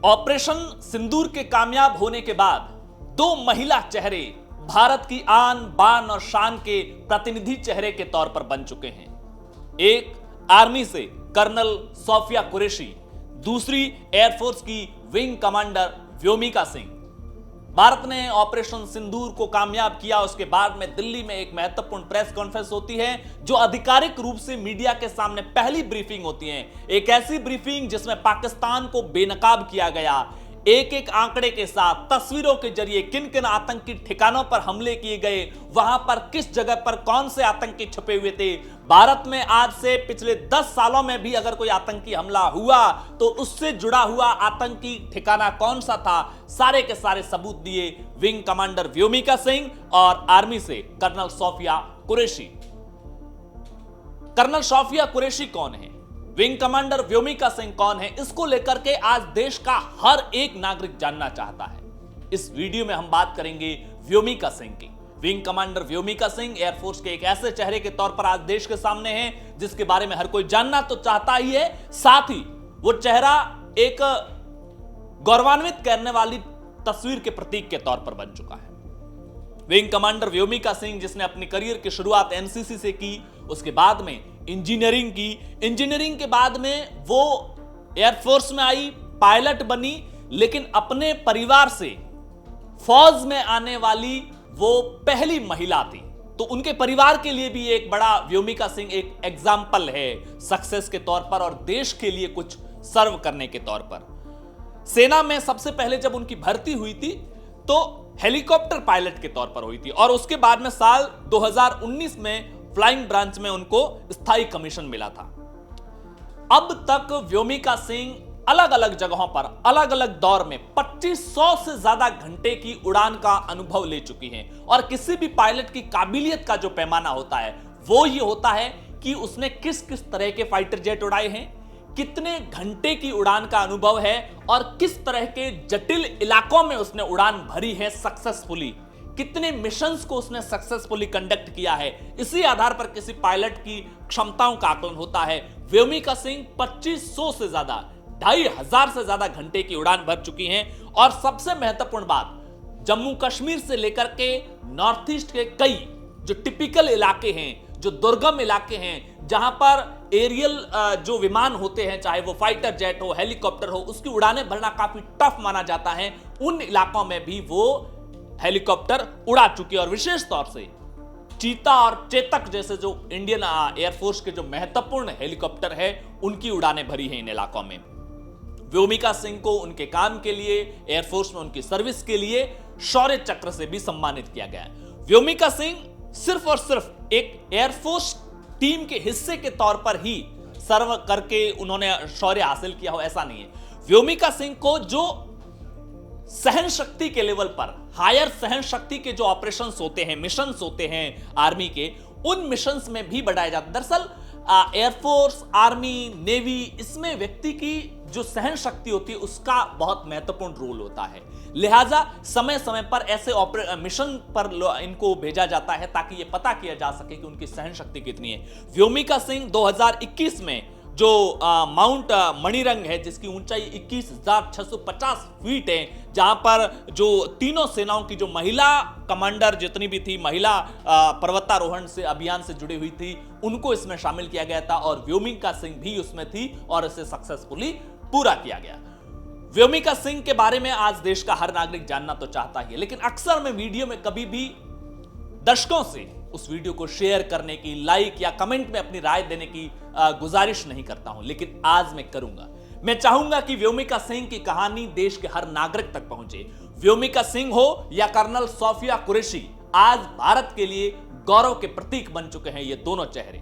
Operation सिंदूर के कामयाब होने के बाद दो महिला चेहरे भारत की आन बान और शान के प्रतिनिधि चेहरे के तौर पर बन चुके हैं। एक आर्मी से कर्नल सोफिया कुरैशी, दूसरी एयरफोर्स की विंग कमांडर व्योमिका सिंह। भारत ने ऑपरेशन सिंदूर को कामयाब किया, उसके बाद में दिल्ली में एक महत्वपूर्ण प्रेस कॉन्फ्रेंस होती है जो आधिकारिक रूप से मीडिया के सामने पहली ब्रीफिंग होती है। एक ऐसी ब्रीफिंग जिसमें पाकिस्तान को बेनकाब किया गया, एक एक आंकड़े के साथ तस्वीरों के जरिए किन किन आतंकी ठिकानों पर हमले किए गए, वहां पर किस जगह पर कौन से आतंकी छुपे हुए थे। भारत में आज से पिछले 10 सालों में भी अगर कोई आतंकी हमला हुआ तो उससे जुड़ा हुआ आतंकी ठिकाना कौन सा था, सारे के सारे सबूत दिए विंग कमांडर व्योमिका सिंह और आर्मी से कर्नल सोफिया कुरैशी। कर्नल सोफिया कुरैशी कौन है, विंग कमांडर व्योमिका सिंह कौन है, इसको लेकर के आज देश का हर एक नागरिक जानना चाहता है। इस वीडियो में हम बात करेंगे व्योमिका सिंह की। Wing commander Vyomika Singh air force के एक ऐसे चेहरे के तौर पर आज देश के सामने हैं जिसके बारे में हर कोई जानना तो चाहता ही है, साथ ही वो चेहरा एक गौरवान्वित करने वाली तस्वीर के प्रतीक के तौर पर बन चुका है। विंग कमांडर व्योमिका सिंह जिसने अपनी करियर की शुरुआत एनसीसी से की, उसके बाद में इंजीनियरिंग की, इंजीनियरिंग के बाद में वो एयरफोर्स में आई, पायलट बनी, लेकिन अपने परिवार से फौज में आने वाली वो पहली महिला थी। तो उनके परिवार के लिए भी एक बड़ा व्योमिका सिंह एक एग्जाम्पल है सक्सेस के तौर पर और देश के लिए कुछ सर्व करने के तौर पर। सेना में सबसे पहले जब उनकी भर्ती हुई थी तो हेलीकॉप्टर पायलट के तौर पर हुई थी और उसके बाद में साल 2019 में फ्लाइंग ब्रांच में उनको स्थायी कमीशन मिला था। अब तक व्योमिका सिंह अलग अलग जगहों पर अलग अलग दौर में 2500 से ज्यादा घंटे की उड़ान का अनुभव ले चुकी हैं और किसी भी पायलट की काबिलियत का जो पैमाना होता है वो ये होता है कि उसने किस किस तरह के फाइटर जेट उड़ाए हैं, कितने घंटे की उड़ान का अनुभव है और किस तरह के जटिल इलाकों में उसने उड़ान भरी है सक्सेसफुली, कितने मिशंस को उसने सक्सेसफुली कंडक्ट किया है। इसी आधार पर किसी पायलट की क्षमताओं का आकलन होता है। व्योमिका सिंह 2500 से ज्यादा, 2500 से ज्यादा घंटे की उड़ान भर चुकी हैं और सबसे महत्वपूर्ण बात, जम्मू कश्मीर से लेकर के नॉर्थ ईस्ट के कई जो टिपिकल इलाके हैं, जो दुर्गम इलाके हैं, जहां पर एरियल जो विमान होते हैं, चाहे वो फाइटर जेट हो, हेलीकॉप्टर हो, उसकी उड़ानें भरना काफी टफ माना जाता है, उन इलाकों में भी वो हेलीकॉप्टर उड़ा चुकी है और विशेष तौर से चीता और चेतक जैसे जो इंडियन एयरफोर्स के जो महत्वपूर्ण हेलीकॉप्टर है उनकी उड़ानें भरी हैं इन इलाकों में। व्योमिका सिंह को उनके काम के लिए, एयरफोर्स में उनकी सर्विस के लिए शौर्य चक्र से भी सम्मानित किया गया है। व्योमिका सिंह सिर्फ और सिर्फ एक एयरफोर्स टीम के हिस्से के तौर पर ही सर्व करके उन्होंने शौर्य हासिल किया हो ऐसा नहीं है। व्योमिका सिंह को जो सहन शक्ति के लेवल पर, हायर सहन शक्ति के जो ऑपरेशंस होते हैं, मिशंस होते हैं आर्मी के, उन मिशंस में भी बढ़ाया जाता है। दरअसल एयरफोर्स, आर्मी, नेवी, इसमें व्यक्ति की जो सहन शक्ति होती है उसका बहुत महत्वपूर्ण रोल होता है। लिहाजा समय समय पर ऐसे मिशन पर इनको भेजा जाता है ताकि यह पता किया जा सके कि उनकी सहन शक्ति कितनी है। व्योमिका सिंह 2021 में जो माउंट मणिरंग है जिसकी ऊंचाई 21,650 फीट है, जहां पर जो तीनों सेनाओं की जो महिला कमांडर जितनी भी थी, महिला पर्वतारोहण से अभियान से जुड़ी हुई थी, उनको इसमें शामिल किया गया था और व्योमिका सिंह भी उसमें थी और इसे सक्सेसफुली पूरा किया गया। व्योमिका सिंह के बारे में आज देश का हर नागरिक जानना तो चाहता ही है, लेकिन अक्सर मैं वीडियो में कभी भी दर्शकों से उस वीडियो को शेयर करने की, लाइक या कमेंट में अपनी राय देने की गुजारिश नहीं करता हूं, लेकिन आज मैं करूंगा। मैं चाहूंगा कि व्योमिका सिंह की कहानी देश के हर नागरिक तक पहुंचे। व्योमिका सिंह हो या कर्नल सोफिया कुरैशी, आज भारत के लिए गौरव के प्रतीक बन चुके हैं ये दोनों चेहरे।